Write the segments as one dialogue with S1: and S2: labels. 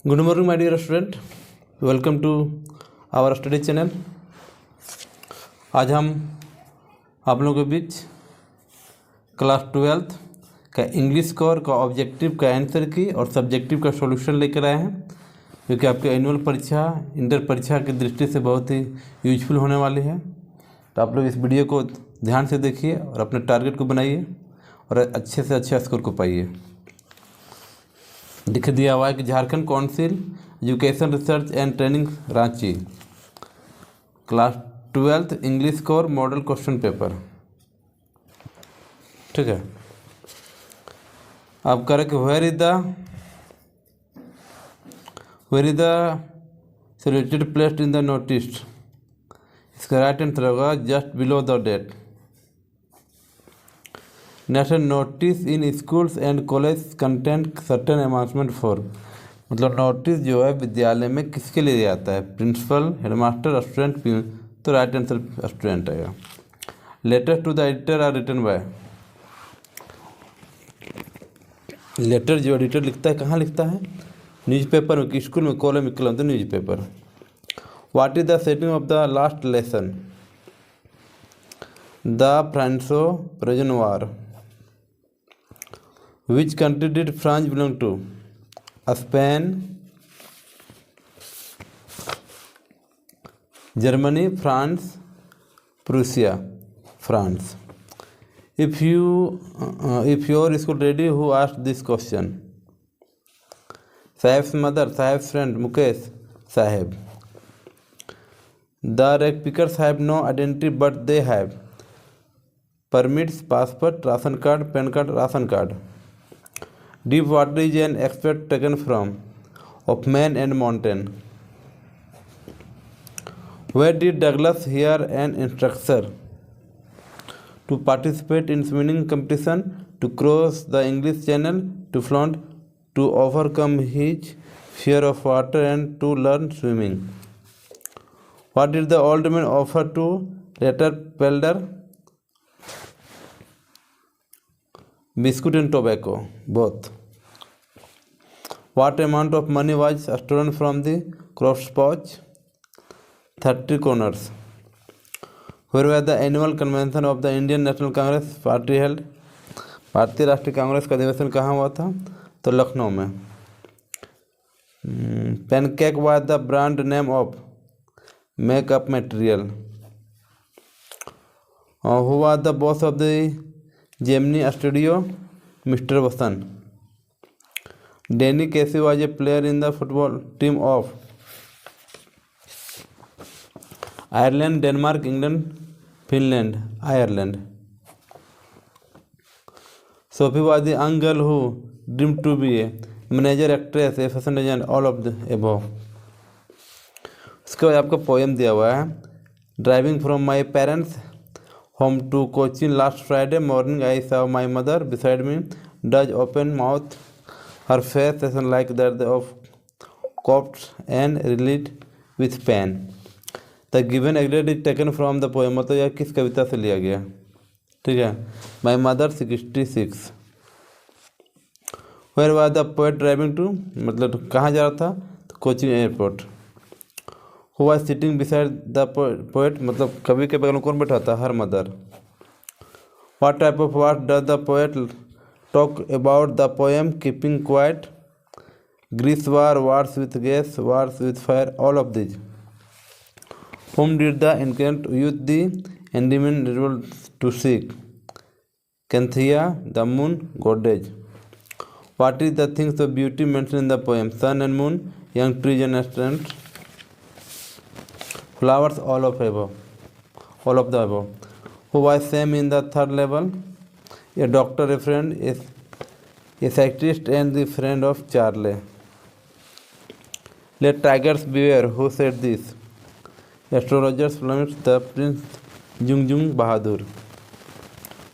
S1: Good morning my dear student, welcome to our study channel. आज हम आप लोगों के बीच क्लास 12th का इंग्लिश कवर का ऑब्जेक्टिव का आंसर की और सब्जेक्टिव का सॉल्यूशन लेकर आए हैं, जो कि आपके एनुअल परीक्षा इंटर परीक्षा की दृष्टि से बहुत ही यूजफुल होने वाली है। तो आप लोग इस वीडियो को ध्यान से देखिए और अपने टारगेट को बनाइए और अच्छे से अच्छा स्कोर को पाइए। लिख दिया हुआ है कि Jharkhand council education research and training Ranchi class 12th English core model question paper. ठीक है, आप करें कि where is the selected placed in the notice. इसका राइट आंसर होगा just below the date. National notice in schools and college content certain announcement for, मतलब नोटिस जो है विद्यालय में किसके लिए दिया जाता है, प्रिंसिपल, हेडमास्टर, स्टूडेंट। तो राइट आंसर स्टूडेंट आएगा। Letter to the editor are written by, letter जो एडिटर लिखता है कहाँ लिखता है, न्यूज़पेपर में, स्कूल में, कॉलेज में, club, newspaper. What is the setting of the last lesson, the Franco Prussian war. Which country did France belong to? Spain, Germany, France, Prussia, France. If your school ready, who asked this question? Saheb's mother, Saheb's friend, Mukesh, Saheb. The rag pickers have no identity, but they have permits, passport, ration card, PAN card, ration card. Deep water is an aspect taken from of man and mountain. Where did Douglas hear an instructor to participate in swimming competition, to cross the English Channel, to float, to overcome his fear of water, and to learn swimming? What did the old man offer to later Pelder? Biscuit and tobacco, both. What amount of money was stolen from the croft's pouch? 30 kroners. Where was the annual convention of the Indian National Congress Party held? भारतीय राष्ट्रीय कांग्रेस का अधिवेशन कहाँ हुआ था, तो लखनऊ में। Pancake was the brand name of makeup material. Who was the boss of the Gemini Studio? Mr. Vasan. Danny Casey was a player in the football team of Ireland, Denmark, England, Finland, Ireland. Sophie was the young girl who dreamed to be a manager, actress, a fashion designer, all of the above. उसके बाद आपको poem दिया हुआ है। Driving from my parents home to Cochin last Friday morning, I saw my mother beside me, does open mouth, her face is like that of corpse and relate with pain. The given extract is taken from the poem, मतलब यह किस कविता से लिया गया, ठीक है। My mother 66. Where was the poet driving to, मतलब कहाँ जा रहा था, तो Cochin airport. Who was sitting beside the poet, मतलब कवि के बगल में कौन बैठा था, her mother. What type of words does the poet talk about the poem keeping quiet? Grease war, wars with gas, wars with fire, all of these. Whom did the ancient youth the Endymion river to seek? Canthea, the moon, goddess. What is the things of beauty mentioned in the poem? Sun and moon, young trees and strands. Flowers, all of the above. Who was same in the third level? A doctor, a friend, a psychiatrist, and the friend of Charlie. Let tigers beware. Who said this? Astrologers, flummoxed, the Prince Jungjung Bahadur.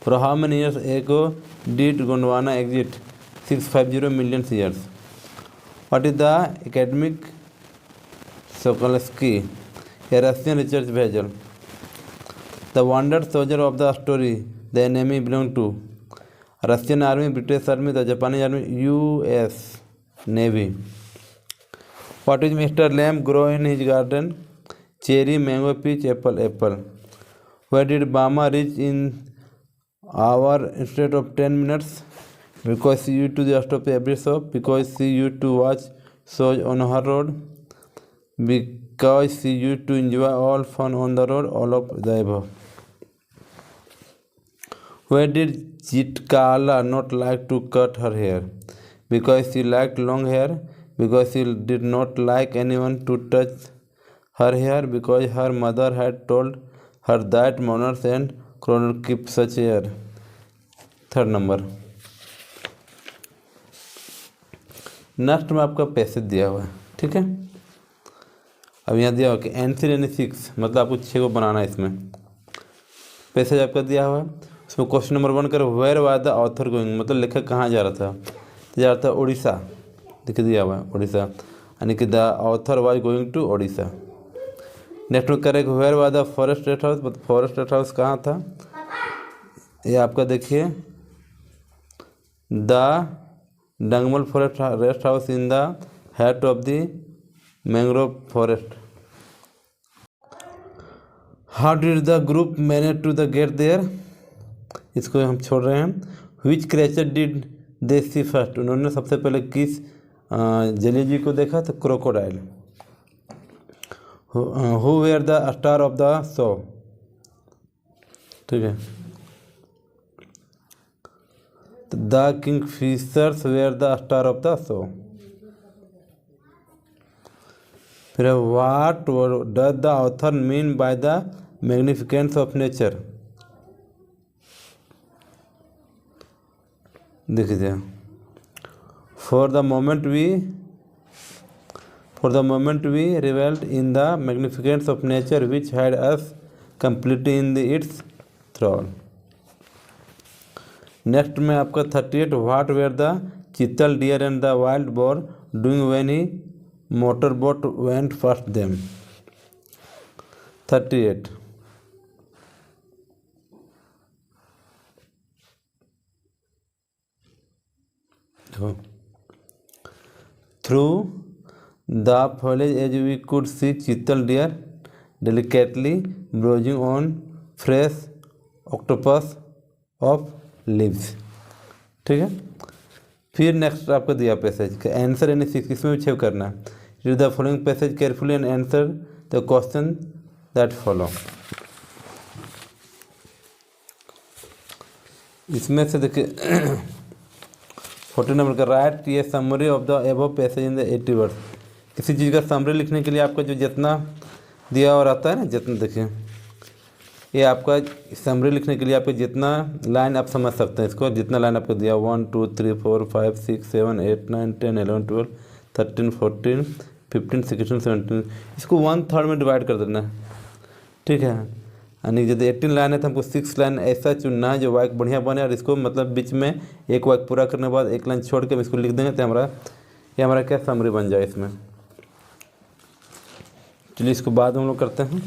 S1: For how many years ago did Gondwana exist? 650 million years. What is the academic Sokolsky? A Russian research vessel. The wounded soldier of the story, the enemy belonged to Russian army, British army, the Japanese army, US Navy. What is mister Lamb grow in his garden? Cherry, mango, peach, apple. Apple. Where did Bama reach in hour instead of 10 minutes? Because she used to stop every shop. Because she used to watch shows on her road. Because she used to enjoy all fun on the road. All of the above. Why did Chitkala not like to cut her hair? Because she liked long hair. Because she did not like anyone to touch her hair. Because her mother had told her that monarchs and crowned keep such hair. Third number. Next में आपका passage दिया हुआ है. ठीक है. अब यहाँ दिया हुआ कि आंसर यानी 6 मतलब आपको 6 को बनाना है. इसमें पैसेज आपका दिया हुआ है. उसमें क्वेश्चन नंबर 1 कर where was the author going मतलब लेखक कहाँ जा रहा था. तो जा रहा था उड़ीसा. देखिए दिया हुआ है उड़ीसा यानी कि the author was going to Orissa. Next में करें where was the forest rest house मतलब फॉरेस्ट रेस्ट हाउस कहाँ था. ये आपका देखिए the Dangmal forest rest house in the heart of the mangrove forest. How did the group manage to the get there. इसको हम छोड़ रहे हैं. Which creature did they see first उन्होंने सबसे पहले किस जलीय जीव को देखा. तो crocodile. Who were the star of the show. ठीक है. The kingfishers were the star of the show. फिर what does the author mean by the magnificence of nature. देखिए for the moment we reveled in the magnificence of nature which had us completely in its thrall. Next में आपका 38 what were the chital deer and the wild boar doing when he motor boat went fast them. 38 through the foliage as we could see cheetal deer delicately browsing on fresh octopus of leaves. ठीक है. फिर next आपको दिया passage का answer यानी 6 इसमें भी 6 करना है. Read the following passage carefully and answer the question that follow. इसमें से देखिए 14 नंबर का राइट ये summary of the above passage in the 80 words. किसी चीज़ का समरी लिखने के लिए आपका जो जितना दिया हुआ रहता है ना जितना देखिए ये आपका समरी लिखने के लिए आपको जितना लाइन आप समझ सकते हैं. इसको जितना लाइन आपको दिया 1 2 3 4 5 6 7 8 9 10 11 12 13 14 15 16 17 इसको 1/3 में डिवाइड कर देना है. ठीक है. यानी यदि 18 लाइन है तो हमको 6 लाइन ऐसा चुनना है जो वाक्य बढ़िया बने और इसको मतलब बीच में एक वाक्य पूरा करने के बाद एक लाइन छोड़ के हम इसको लिख देंगे तो हमारा क्या समरी बन जाए इसमें. चलिए इसको बाद हम लोग करते हैं.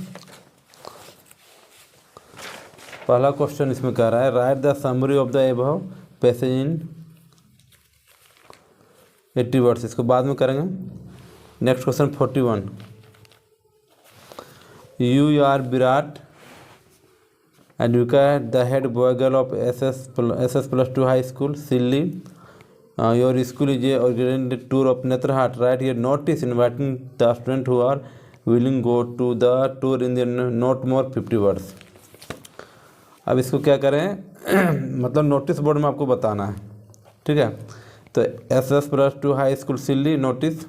S1: पहला क्वेश्चन इसमें कह रहा है write the summary of the above passage in 80 words. इसको बाद में करेंगे. Next question 41 you are Virat advocate the head boy girl of SS+2 high school Silli. Your school is a organized tour of Netarhat. Write here notice inviting the student who are willing go to the tour in the note more 50 words. अब इसको क्या करें मतलब notice board में आपको बताना है. ठीक है. तो SS+2 हाई स्कूल सिल्ली नोटिस.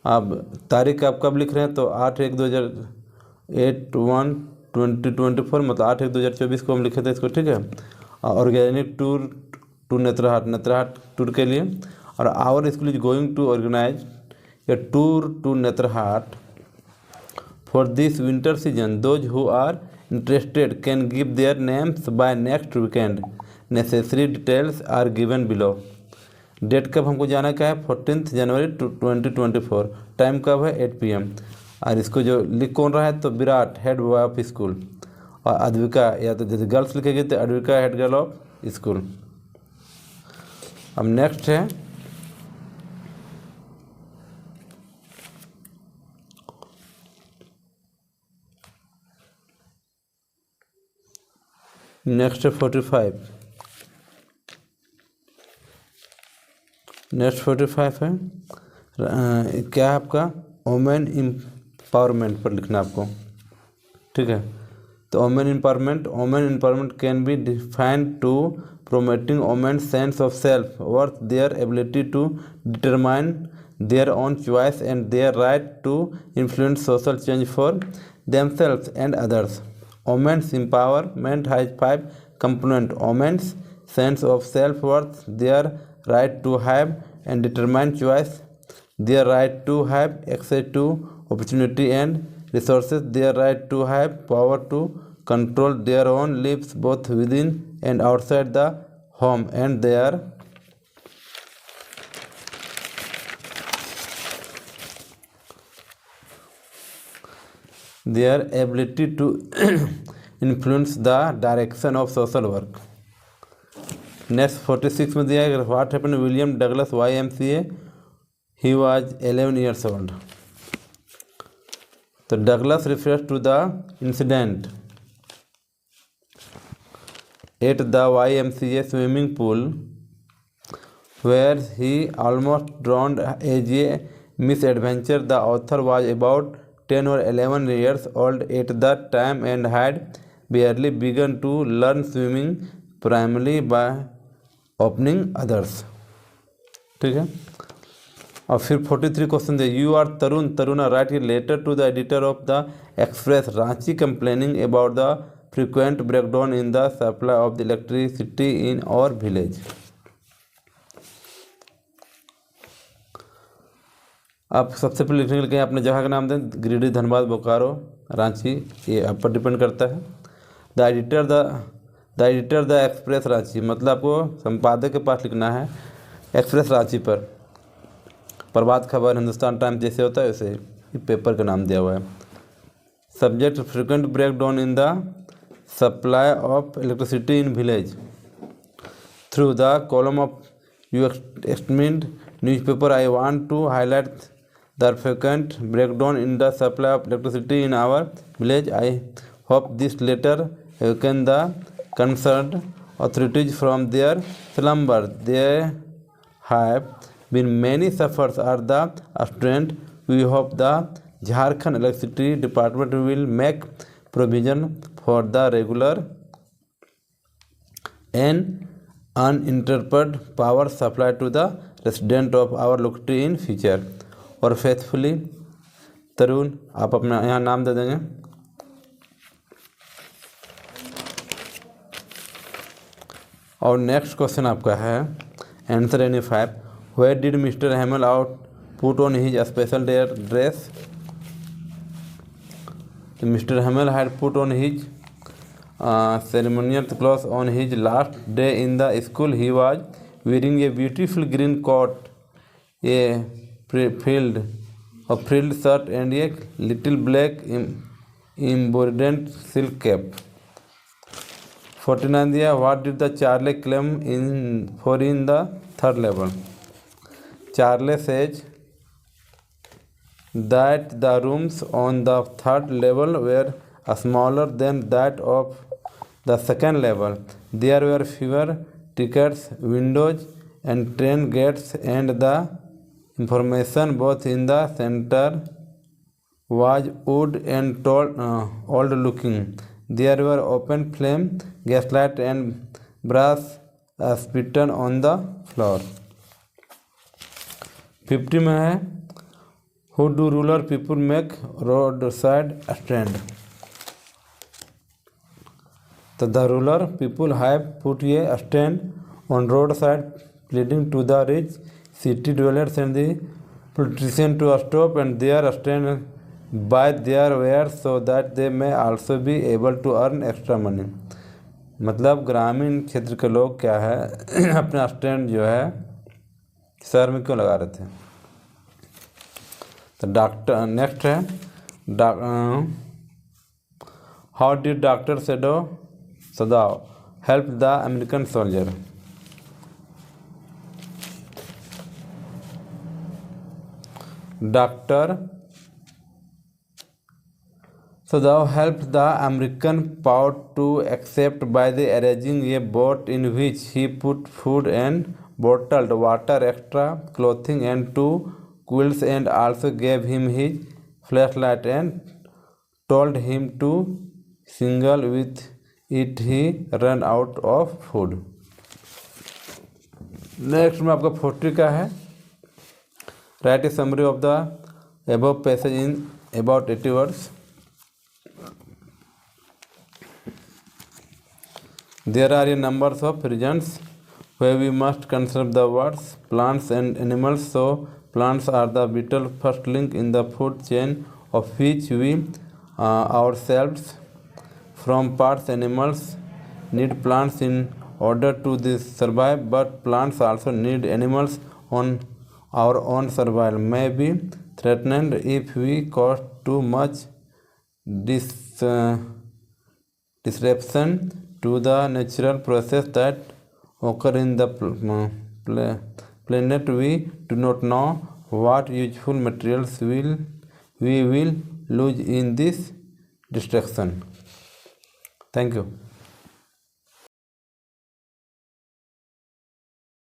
S1: अब तारीख आप कब लिख रहे हैं तो 8/1/2024 मतलब 8/1/2024 को हम लिखे थे इसको. ठीक है. Organic tour to Netarhat tour के लिए. और our school is going to organize a tour to Netarhat for this winter season. Those who are interested can give their names by next weekend. Necessary details are given below. Date कब हमको जाना क्या है 14 जनवरी 2024. Time कब है 8 PM. और इसको जो लिख कौन रहा है तो Virat head boy of school और अद्विका या तो जैसे गर्ल्स लिखेगी तो Advika head girl of school. अब नेक्स्ट है नेक्स्ट 45। नेक्स्ट 45 है क्या है आपका, वुमेन एम्पावरमेंट पर लिखना आपको, ठीक है। तो women empowerment can be defined to promoting women's sense of self-worth, their ability to determine their own choice, and their right to influence social change for themselves and others. Women's empowerment has 5 components: women's sense of self-worth, their right to have and determine choice, their right to have access to opportunity and resources, their right to have power to control their own lives both within and outside the home, and their ability to influence the direction of social work. Next 46 में दिया है what happened to William Douglas YMCA, he was 11 years old. तो Douglas refers to the incident at the YMCA swimming pool where he almost drowned as a misadventure. The author was about 10 or 11 years old at that time and had barely begun to learn swimming, primarily by opening others. ठीक है। और फिर 43 question दे, you are Taruna write a letter to the editor of the Express Ranchi complaining about the frequent breakdown in the supply of the electricity in our village. आप सबसे पहले लिखने के लिए अपने जगह का नाम दें, गिरिडीह, धनबाद, बोकारो, रांची, ये आप पर डिपेंड करता है। The editor the Express Ranchi, मतलब आपको संपादक के पास लिखना है एक्सप्रेस रांची पर। प्रभात खबर, हिंदुस्तान टाइम्स जैसे होता है वैसे पेपर का नाम दिया हुआ है। Subject frequent breakdown in the supply of electricity in village through the column of you extend newspaper. I want to highlight the frequent breakdown in the supply of electricity in our village. I hope this letter awaken the concerned authorities from their slumber. There have been many sufferers are the strained. We hope the Jharkhand Electricity Department will make provision for the regular and uninterrupted power supply to the resident of our locality in future. और faithfully तरुण, आप अपना यहाँ नाम दे देंगे। और next question आपका है answer any 5। Where did mister Hamel out put on his special dress. Mister Hamel had put on his ceremonial clothes on his last day in the school. He was wearing a beautiful green coat, a frilled shirt, and a little black embroidered silk cap. 49 दिया, what did the Charlie claim in the third level? Charlie says that the rooms on the third level were smaller than that of the second level. There were fewer tickets, windows, and train gates, and the information both in the center was wood and old looking. There were open flame, gaslight, and brass spittoon on the floor. 50 में है, who do rural people make roadside stand? So the rural people have put a stand on roadside, pleading to the rich city dwellers and the politicians to stop and their stand by their wares so that they may also be able to earn extra money. मतलब ग्रामीण क्षेत्र के लोग क्या है अपना stand जो है शहर में क्यों लगा रहे थे। तो डॉक्टर नेक्स्ट है, how did doctor सदाव help the American soldier. Doctor So thou helped the American poet to accept by the arranging a boat in which he put food and bottled water, extra clothing and two quilts, and also gave him his flashlight and told him to single with it he ran out of food. Next में आपका 40 का है, right A summary of the above passage in about 80 words. There are a number of reasons where we must conserve the words plants and animals. So plants are the vital first link in the food chain of which we ourselves from parts. Animals need plants in order to survive, but plants also need animals on our own survival may be threatened if we cause too much disruption to the natural process that occur in the planet. We do not know what useful materials we will lose in this destruction. Thank you.